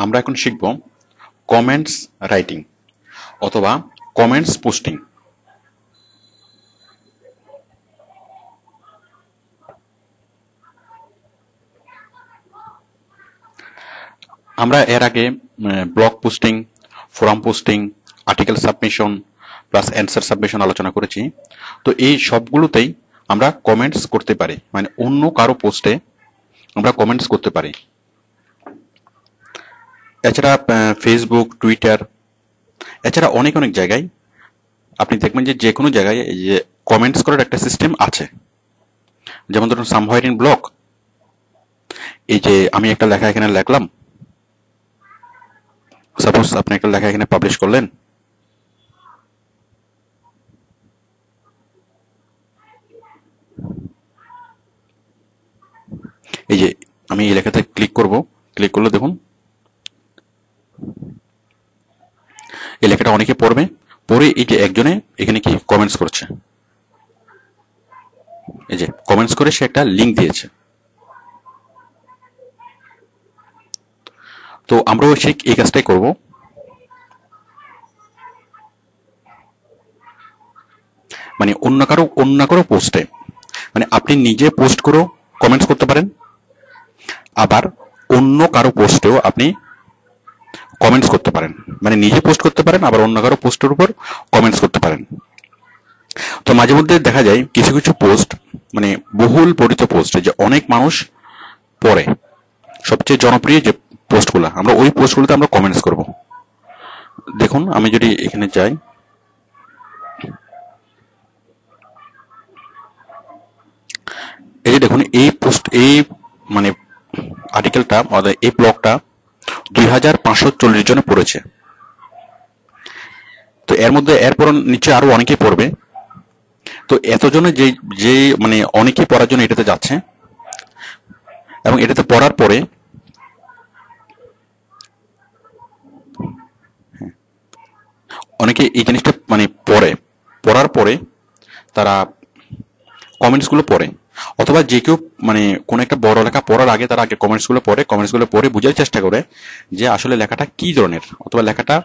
আমরা এখন শিখব কমেন্টস রাইটিং অথবা কমেন্টস পোস্টিং। আমরা এর আগে blog posting, forum posting, article submission plus answer submission আলোচনা করেছি। তো এই সবগুলোতেই আমরা কমেন্টস করতে পারি, মানে অন্য কারো পোস্টে আমরা কমেন্টস করতে পারি। এছাড়া ফেসবুক, টুইটার, এছাড়া অনেক অনেক জায়গায় আপনি দেখবেন যে কোনো জায়গায় এই যে কমেন্টস করার একটা সিস্টেম আছে। যেমন ধরুন সামহাইর ইন ব্লগ, এই যে আমি একটা লেখা এখানে লিখলাম, সাপোজ আপনি একটা লেখা এখানে পাবলিশ করলেন, এই যে আমি এই লেখাতে ক্লিক করব, ক্লিক করলে দেখুন এই লেখাটা অনেকে পড়বে, পড়ে এই যে একজনে এখানে কি কমেন্টস করছে, এই যে কমেন্টস করে সে একটা লিংক দিয়েছে। তো আমরাও সেই এই কাজটাই করব। মানে অন্য কারো পোস্টে, মানে আপনি নিজে পোস্ট করেও কমেন্টস করতে পারেন, আবার অন্য কারো পোস্টেও আপনি কমেন্টস করতে পারেন। মানে নিজে পোস্ট করতে পারেন, আবার অন্য কারো পোস্টের উপর কমেন্টস করতে পারেন। তো মাঝে মধ্যে দেখা যায় কিছু কিছু পোস্ট, মানে বহুল পঠিত পোস্ট, যে অনেক মানুষ পড়ে, সবচেয়ে জনপ্রিয় যে পোস্টগুলো, আমরা ওই পোস্টগুলোতে আমরা কমেন্টস করব। দেখুন আমি যদি এখানে যাই, এই যে দেখুন এই পোস্ট, এই মানে আর্টিকেলটা, এই ব্লগটা 2540 জনে পড়েছে। তো এর মধ্যে এরপর নিচে আরো অনেকেই পড়বে। তো এতজনে যে যে মানে অনেকেই পড়ার জন্য এটাতে যাচ্ছে, এবং এটাতে পড়ার পরে অনেকে এই জিনিসটা মানে পড়ার পরে তারা কমেন্টস গুলো পড়ে, অথবা যে কেউ মানে কোন একটা বড় লেখা পড়ার আগে তারা আগে কমেন্টস গুলো পড়ে বোঝার চেষ্টা করে যে আসলে লেখাটা কি ধরনের, অথবা লেখাটা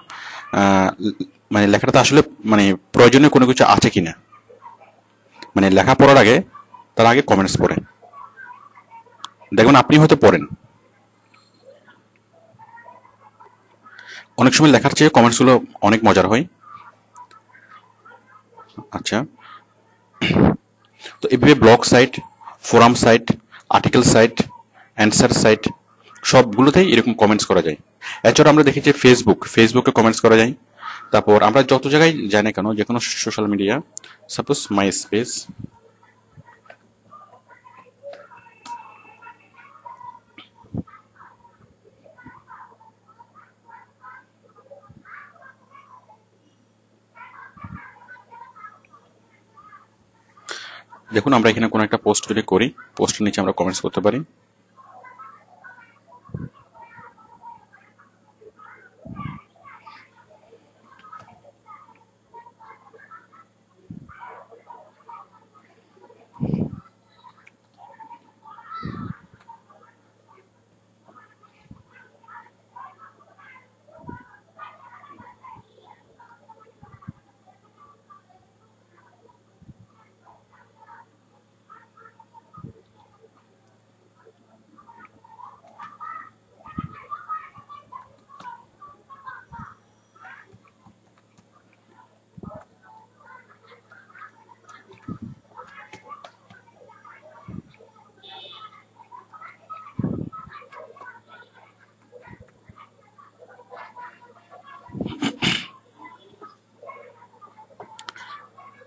মানে লেখাটাতে আসলে মানে প্রয়োজনীয় কোনো কিছু আছে কিনা। মানে লেখা পড়ার আগে তারা আগে কমেন্টস পড়ে। দেখবেন আপনি হয়তো পড়েন, অনেক সময় লেখার চেয়ে কমেন্টস গুলো অনেক মজার হয়। আচ্ছা, তো এইভাবে blog site, forum site, article site, answer site সবগুলোতেই এরকম কমেন্টস করা যায়। এছাড়া আমরা দেখি যে ফেসবুকে কমেন্টস করা যায়। তারপর আমরা যত জায়গায় যাই না কেন, যে কোনো সোশ্যাল মিডিয়া, সাপোজ মাই স্পেস, দেখুন আমরা এখানে কোনো একটা পোস্ট যদি করি, পোস্টের নিচে আমরা কমেন্টস করতে পারি।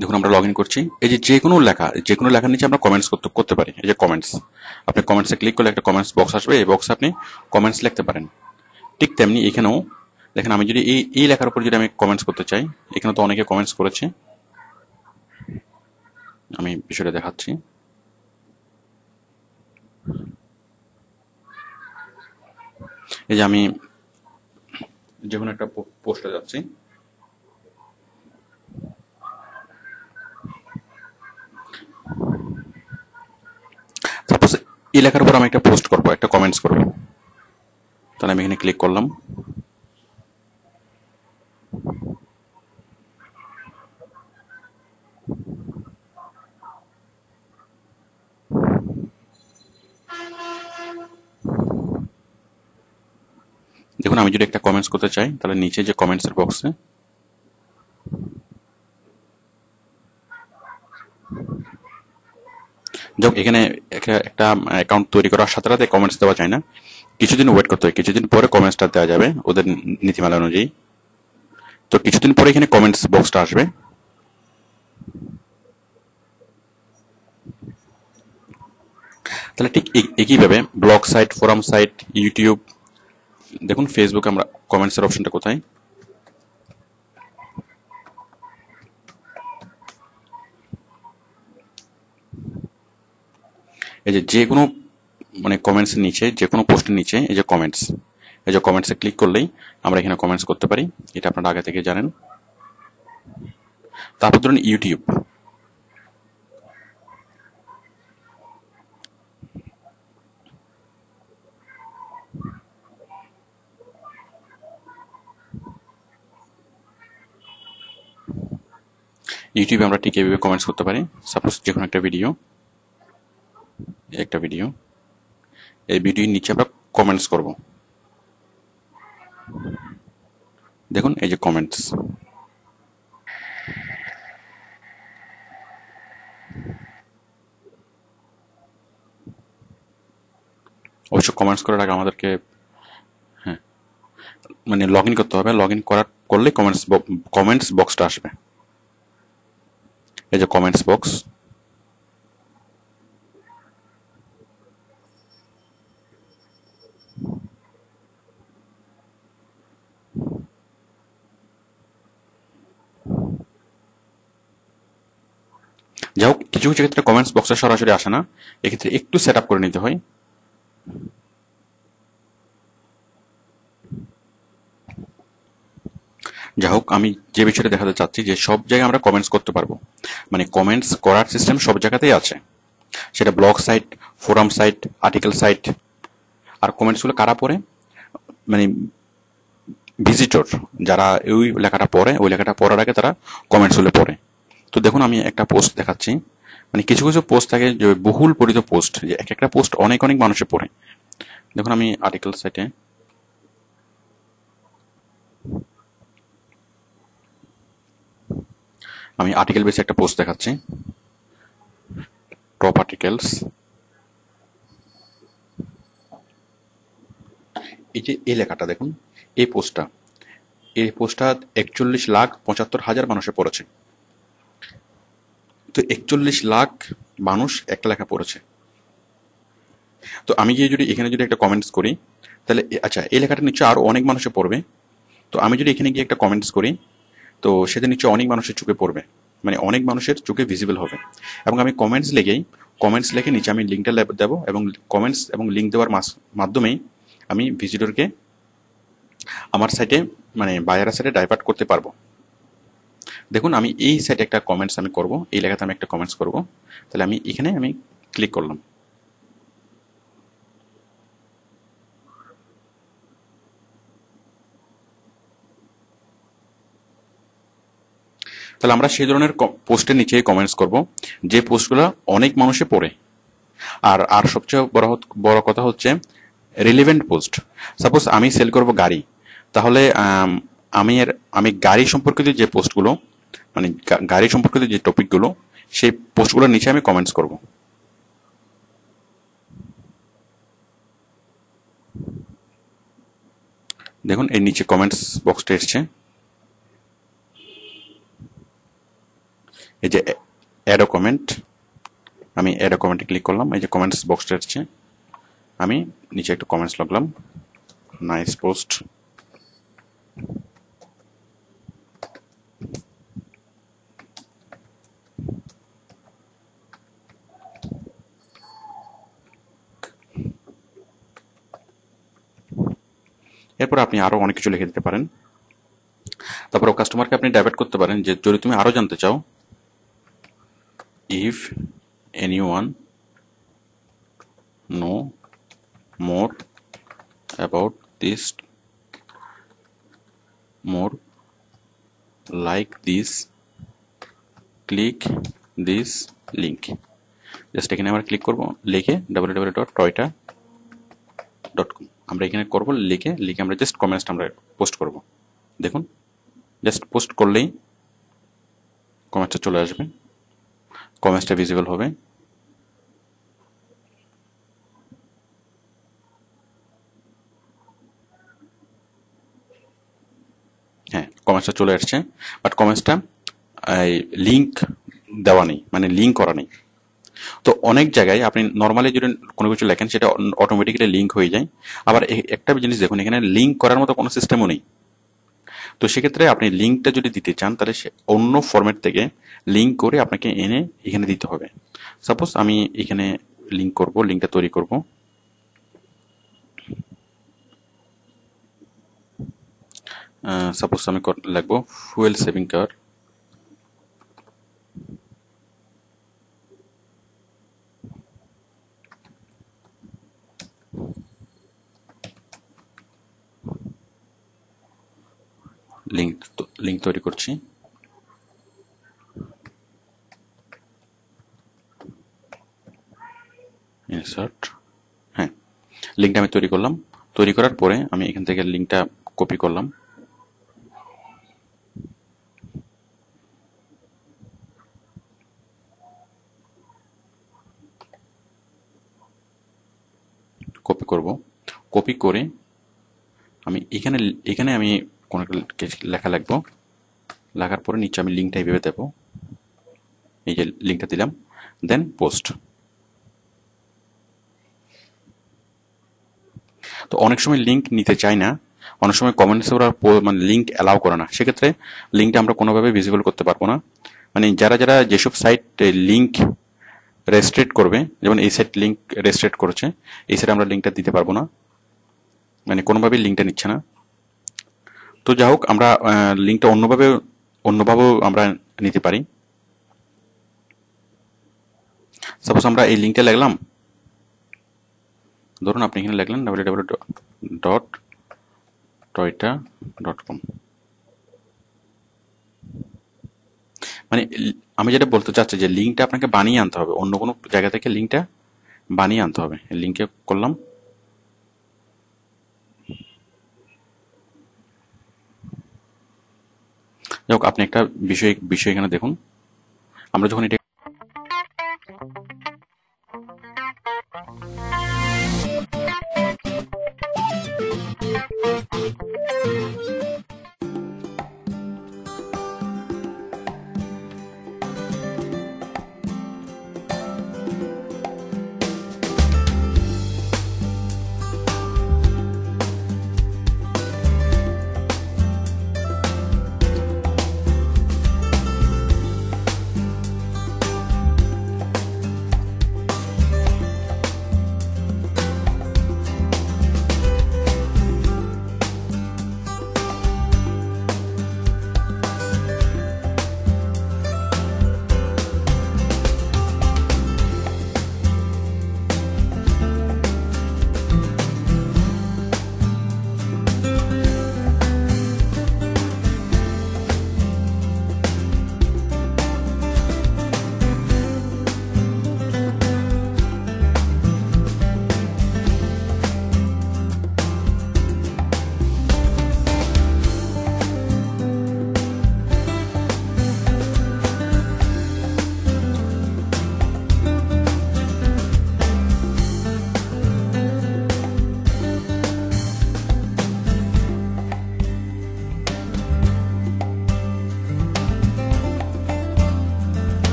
দেখুন আমরা লগ ইন করছি, এই যে যে কোনো লেখার নিচে আমরা কমেন্টস করতে পারি। এই যে কমেন্টস, আপনি কমেন্টসে ক্লিক করলে একটা কমেন্টস বক্স আসবে, এই বক্সে আপনি কমেন্টস লিখতে পারেন। ঠিক তেমনি এখানেও দেখেন, আমি যদি এই লেখার উপর যদি আমি কমেন্টস করতে চাই, এখানে তো অনেকে কমেন্টস করেছে, আমি বিষয়টা দেখাচ্ছি। এই যে আমি যে কোনো একটা পোস্টে যাচ্ছি, সাপোজ এই লেখার উপর আমি একটা পোস্ট করব, একটা কমেন্টস করব। তাহলে আমি এখানে ক্লিক করলাম। দেখুন আমি যদি একটা কমেন্টস করতে চাই তাহলে নিচে যে কমেন্টসের বক্সে যাক, এখানে একটা অ্যাকাউন্ট তৈরি করার সাথে সাথে কমেন্টস দেওয়া যায় না, কিছুদিন ওয়েট করতে হয়, কিছুদিন পরে কমেন্টসটা দেওয়া যাবে ওদের নীতিমালা অনুযায়ী। তো কিছুদিন পরে এখানে কমেন্টস বক্সটা আসবে। তাহলে ঠিক একইভাবে blog site, forum site, YouTube, দেখুন ফেসবুকে আমরা কমেন্টসের অপশনটা কোথায়, এই যে কোনো মানে কমেন্টসের নিচে, যে কোনো পোস্টের নিচে এই যে কমেন্টস, এই যে কমেন্টসে ক্লিক করলেই আমরা এখানে কমেন্টস করতে পারি, এটা আপনারা আগে থেকে জানেন। তারপর ধরুন ইউটিউব, ইউটিউবে আমরা ঠিক এইভাবে কমেন্টস করতে পারি। সাপোজ যে কোনো একটা ভিডিও, এই ভিডিওর নিচে আমরা কমেন্টস করব। দেখুন এই যে কমেন্টস, অবশ্য কমেন্টস করার আগে আমাদেরকে মানে লগ ইন করতে হবে, লগ ইন করলে কমেন্টস বক্সটা আসবে, এই যে কমেন্টস বক্স। যাই হোক, কিছু কিছু ক্ষেত্রে কমেন্টস বক্সে সরাসরি আসে না, এক্ষেত্রে একটু সেট আপ করে নিতে হয়। যাই হোক, আমি যে বিষয়টা দেখাতে চাচ্ছি যে সব জায়গায় আমরা কমেন্টস করতে পারবো, মানে কমেন্টস করার সিস্টেম সব জায়গাতেই আছে, সেটা blog site, forum site, article site. আর কমেন্টসগুলো কারা পড়ে, মানে ভিজিটর, যারা ওই লেখাটা পড়ে, ওই লেখাটা পড়ার আগে তারা কমেন্টসগুলো পড়ে। তো দেখুন আমি একটা পোস্ট দেখাচ্ছি, মানে কিছু কিছু পোস্ট থাকে যে বহুল পঠিত পোস্ট, যে এক একটা পোস্ট অনেক অনেক মানুষে পড়ে। দেখুন আমি আর্টিকেল সাইটে আমি আর্টিকেল বেসে একটা পোস্ট দেখাচ্ছি, টপ আর্টিকেলস। এই যে এই লেখাটা দেখুন, এই পোস্টটা 41,75,000 মানুষে পড়েছে। তো 41 লাখ মানুষ একটা লেখা পড়েছে। তো আমি গিয়ে যদি এখানে যদি একটা কমেন্টস করি, তাহলে আচ্ছা এই লেখাটা নিশ্চয়ই আরো অনেক মানুষে পড়বে। তো আমি যদি এখানে গিয়ে একটা কমেন্টস করি, তো সেটা নিশ্চয়ই অনেক মানুষের চোখে পড়বে, মানে অনেক মানুষের চোখে ভিজিবল হবে। এবং আমি কমেন্টস লিখে নিচে আমি লিঙ্কটা দেবো, এবং কমেন্টস এবং লিঙ্ক দেওয়ার মাধ্যমেই আমি ভিজিটরকে আমার সাইটে, মানে বায়ারের সাইটে ডাইভার্ট করতে পারবো। দেখুন আমি এই সাইটে একটা কমেন্টস আমি করব, এই লেখাতে আমি একটা কমেন্টস করব, তাহলে আমি এখানে আমি ক্লিক করলাম। তাহলে আমরা সেই ধরনের পোস্টের নিচে কমেন্টস করব যে পোস্টগুলো অনেক মানুষে পড়ে। আর আর সবচেয়ে বড় কথা হচ্ছে রিলেভেন্ট পোস্ট। সাপোজ আমি সেল করব গাড়ি, তাহলে আমি গাড়ি সম্পর্কিত যে পোস্টগুলো, মানে গাড়ি সম্পর্কিত যে টপিকগুলো, সেই পোস্টগুলোর নিচে আমি কমেন্টস করব। দেখুন এর নিচে কমেন্টস বক্সটা এসছে, এই যে অ্যাড আ কমেন্ট, আমি অ্যাড আ কমেন্টে ক্লিক করলাম, এই যে কমেন্টস বক্সটা এসছে, আমি নিচে একটা কমেন্টস লাগলাম, নাইস পোস্ট। এরপর আপনি আরো অনেক কিছু লিখে দিতে পারেন। তারপর কাস্টমারকে আপনি ডাইভার্ট করতে পারেন যে যদি তুমি আরো জানতে চাও, if anyone know more about this more, like this, click this link। Just এখানে আমরা ক্লিক করব, লিখে www.toyota.com আমরা এখানে করব, লিখে আমরা জাস্ট কমেন্টসটা আমরা পোস্ট করব। দেখুন জাস্ট পোস্ট করলেই কমেন্টসটা চলে আসবে, কমেন্টসটা ভিজিবল হবে। হ্যাঁ, কমেন্টসটা চলে আসছে, বাট কমেন্টসটা লিঙ্ক দেওয়া নেই, মানে লিঙ্ক করা নেই। তো অনেক জায়গায় আপনি নর্মালি যদি কোনো কিছু লেখেন সেটা অটোমেটিক্যালি লিঙ্ক হয়ে যায়। আবার একটা জিনিস দেখুন, এখানে লিঙ্ক করার মতো কোনো সিস্টেমও নেই। তো সেক্ষেত্রে আপনি লিঙ্কটা যদি দিতে চান তাহলে সে অন্য ফরম্যাট থেকে লিঙ্ক করে আপনাকে এনে এখানে দিতে হবে। সাপোজ আমি এখানে লিঙ্ক করব, লিঙ্কটা তৈরি করব। সাপোজ আমি লিখবো ফুয়েল সেভিং কার। লিঙ্ক তৈরি করছি। ইনসার্ট, হ্যাঁ, লিঙ্কটা আমি তৈরি করলাম। তৈরি করার পরে আমি এখান থেকে লিঙ্কটা কপি করলাম, কপি করব। কপি করে আমি এখানে আমি কোনো লেখা লিখবো, লেখার পরে নিচে আমি লিঙ্কটা এইভাবে দেবো। এই যে লিঙ্কটা দিলাম, দেন পোস্ট। তো অনেক সময় লিঙ্ক নিতে চাই না, অনেক সময় কমেন্টসে ওরা মানে লিঙ্ক অ্যালাউ করে না, সেক্ষেত্রে লিঙ্কটা আমরা কোনোভাবে ভিজিবল করতে পারবো না। মানে যারা যেসব সাইট লিঙ্ক রেস্ট্রিক্ট করবে, যেমন এই সাইট লিঙ্ক রেস্ট্রিক্ট করেছে, এই সাইটে আমরা লিঙ্কটা দিতে পারবো না, মানে কোনোভাবেই লিঙ্কটা নিচ্ছে না। তো যাই হোক, আমরা লিঙ্কটা অন্যভাবেও আমরা নিতে পারি। সাপোজ আমরা এই লিঙ্কটা লিখলাম, ধরুন আপনি এখানে লিখলেন www.toyota.com। মানে আমি যেটা বলতে চাচ্ছি যে লিঙ্কটা আপনাকে বানিয়ে আনতে হবে, অন্য কোনো জায়গা থেকে লিঙ্কটা বানিয়ে আনতে হবে। লিঙ্কে করলাম, যাই হোক, আপনি একটা বিষয় এখানে দেখুন, আমরা যখন এটা